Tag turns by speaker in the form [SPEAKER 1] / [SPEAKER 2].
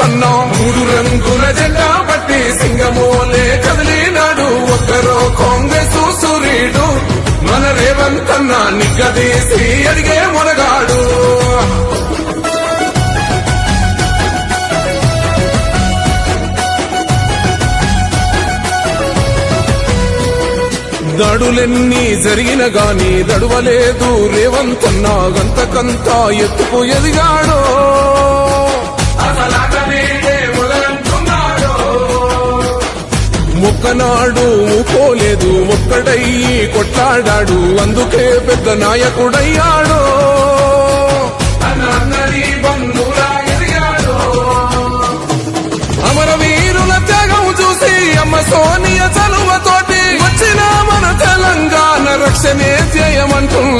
[SPEAKER 1] అన్నా మూడు రంగుల జెండా పట్టి సింగమోలే కదిలినాడు ఒక్కరో కాంగ్రెస్ సూర్యుడు మన రేవంత్ అన్న నిగ్గదీసి అడిగే మొనగాడు దాడులెన్ని జరిగిన గాని దడువలేదు రేవంత్ అన్న గంతకంతా ఎత్తుకు ఎదిగాడో ఒక్కనాడు ఊకోలేదు ఒక్కడయ్యి కొట్లాడాడు అందుకే పెద్ద నాయకుడయ్యాడో అమరవీరుల త్యాగం చూసి అమ్మ సోనియ చలువతోటి వచ్చిన మన తెలంగాణ రక్షణే ధ్యేయమంటున్నాడు